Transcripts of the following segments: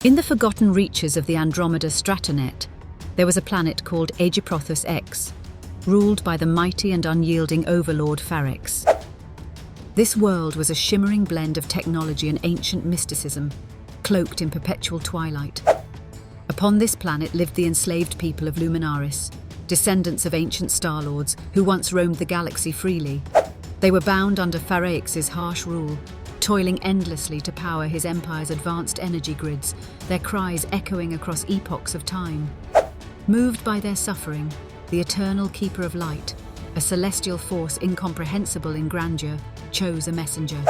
In the forgotten reaches of the Andromeda stratonet, there was a planet called Aegyprothus X, ruled by the mighty and unyielding overlord Pharax. This world was a shimmering blend of technology and ancient mysticism, cloaked in perpetual twilight. Upon this planet lived the enslaved people of Luminaris, descendants of ancient star-lords who once roamed the galaxy freely. They were bound under Pharax's harsh rule, toiling endlessly to power his empire's advanced energy grids, their cries echoing across epochs of time. Moved by their suffering, the eternal keeper of light, a celestial force incomprehensible in grandeur, chose a messenger.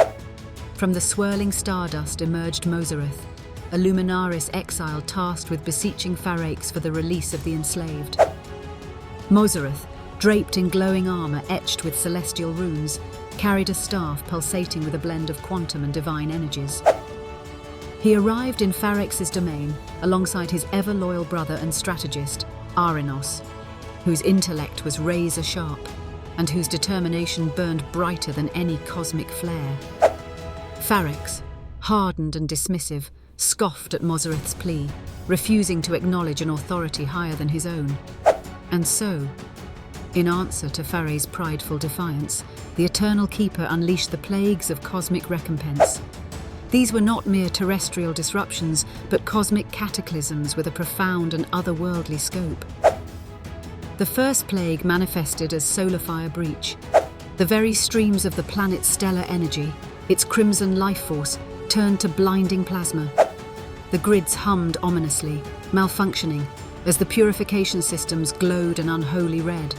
From the swirling stardust emerged Mozareth, a Luminaris exile tasked with beseeching Pharax for the release of the enslaved. Mozareth, draped in glowing armor etched with celestial runes, carried a staff pulsating with a blend of quantum and divine energies. He arrived in Pharax's domain alongside his ever-loyal brother and strategist, Arinos, whose intellect was razor-sharp and whose determination burned brighter than any cosmic flare. Pharax, hardened and dismissive, scoffed at Mozareth's plea, refusing to acknowledge an authority higher than his own. And so, in answer to Pharax's prideful defiance, the Eternal Keeper unleashed the plagues of cosmic recompense. These were not mere terrestrial disruptions, but cosmic cataclysms with a profound and otherworldly scope. The first plague manifested as solar fire breach. The very streams of the planet's stellar energy, its crimson life force, turned to blinding plasma. The grids hummed ominously, malfunctioning, as the purification systems glowed an unholy red.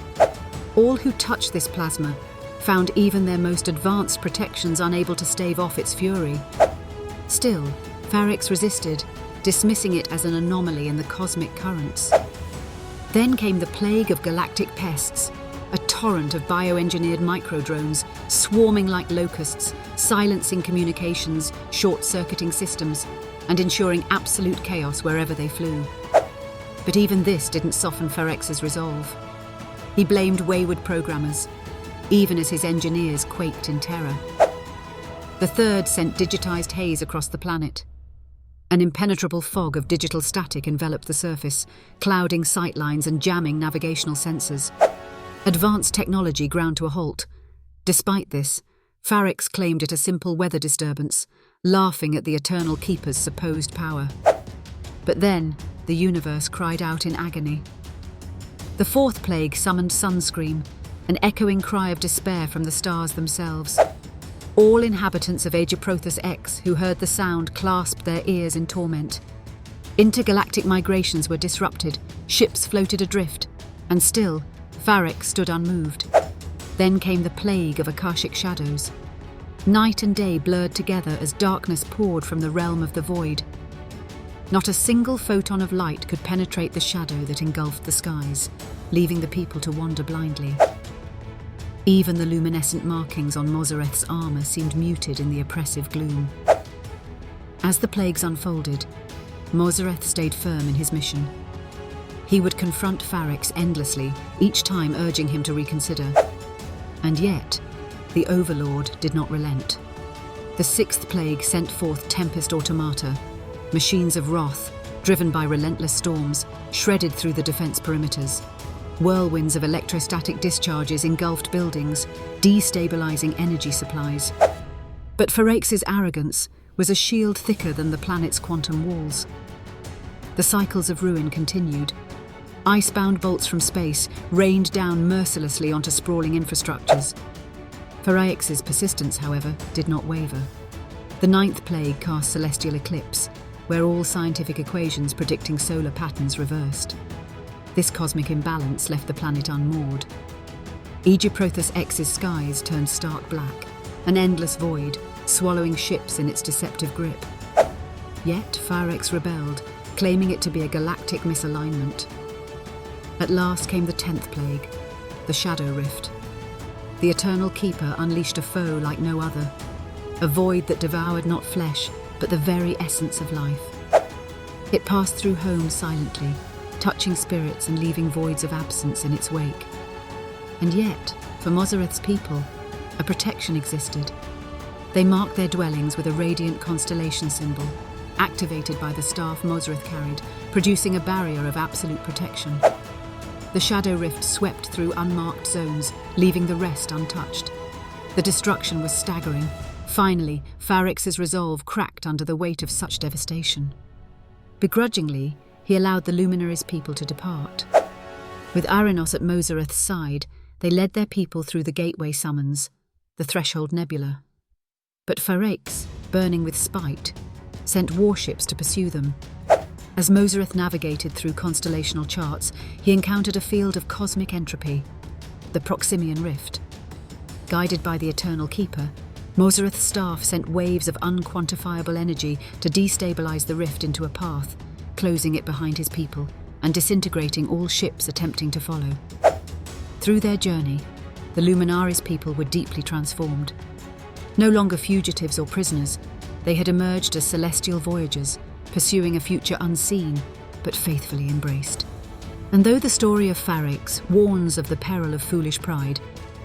All who touched this plasma found even their most advanced protections unable to stave off its fury. Still, Pharax resisted, dismissing it as an anomaly in the cosmic currents. Then came the plague of galactic pests, a torrent of bioengineered microdrones, swarming like locusts, silencing communications, short-circuiting systems, and ensuring absolute chaos wherever they flew. But even this didn't soften Pharax's resolve. He blamed wayward programmers, even as his engineers quaked in terror. The third sent digitized haze across the planet. An impenetrable fog of digital static enveloped the surface, clouding sightlines and jamming navigational sensors. Advanced technology ground to a halt. Despite this, Pharax claimed it a simple weather disturbance, laughing at the Eternal Keeper's supposed power. But then, the universe cried out in agony. The fourth plague summoned Sunscream, an echoing cry of despair from the stars themselves. All inhabitants of Aegyprothus X who heard the sound clasped their ears in torment. Intergalactic migrations were disrupted, ships floated adrift, and still, Pharax stood unmoved. Then came the plague of Akashic shadows. Night and day blurred together as darkness poured from the realm of the void. Not a single photon of light could penetrate the shadow that engulfed the skies, leaving the people to wander blindly. Even the luminescent markings on Mozareth's armor seemed muted in the oppressive gloom. As the plagues unfolded, Mozareth stayed firm in his mission. He would confront Pharax endlessly, each time urging him to reconsider. And yet, the Overlord did not relent. The sixth plague sent forth Tempest Automata, machines of wrath, driven by relentless storms, shredded through the defense perimeters. Whirlwinds of electrostatic discharges engulfed buildings, destabilizing energy supplies. But Pharax's arrogance was a shield thicker than the planet's quantum walls. The cycles of ruin continued. Icebound bolts from space rained down mercilessly onto sprawling infrastructures. Pharax's persistence, however, did not waver. The ninth plague cast celestial eclipse, where all scientific equations predicting solar patterns reversed. This cosmic imbalance left the planet unmoored. Aegyprothus X's skies turned stark black, an endless void, swallowing ships in its deceptive grip. Yet Pharax rebelled, claiming it to be a galactic misalignment. At last came the 10th plague, the Shadow Rift. The Eternal Keeper unleashed a foe like no other, a void that devoured not flesh, but the very essence of life. It passed through homes silently, touching spirits and leaving voids of absence in its wake. And yet, for Mozareth's people, a protection existed. They marked their dwellings with a radiant constellation symbol, activated by the staff Mosrith carried, producing a barrier of absolute protection. The shadow rift swept through unmarked zones, leaving the rest untouched. The destruction was staggering. Finally, Farrix's resolve cracked under the weight of such devastation. Begrudgingly, he allowed the luminaries' people to depart. With Arinos at Mosrith's side, they led their people through the gateway summons, the Threshold Nebula. But Farrix, burning with spite, sent warships to pursue them. As Mosrith navigated through constellational charts, he encountered a field of cosmic entropy, the Proximian Rift. Guided by the Eternal Keeper, Mosrith's staff sent waves of unquantifiable energy to destabilize the rift into a path, closing it behind his people and disintegrating all ships attempting to follow. Through their journey, the Luminaris' people were deeply transformed. No longer fugitives or prisoners, they had emerged as celestial voyagers, pursuing a future unseen, but faithfully embraced. And though the story of Farrix warns of the peril of foolish pride,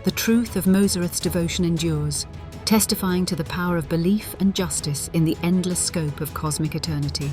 the truth of Mosrith's devotion endures, testifying to the power of belief and justice in the endless scope of cosmic eternity.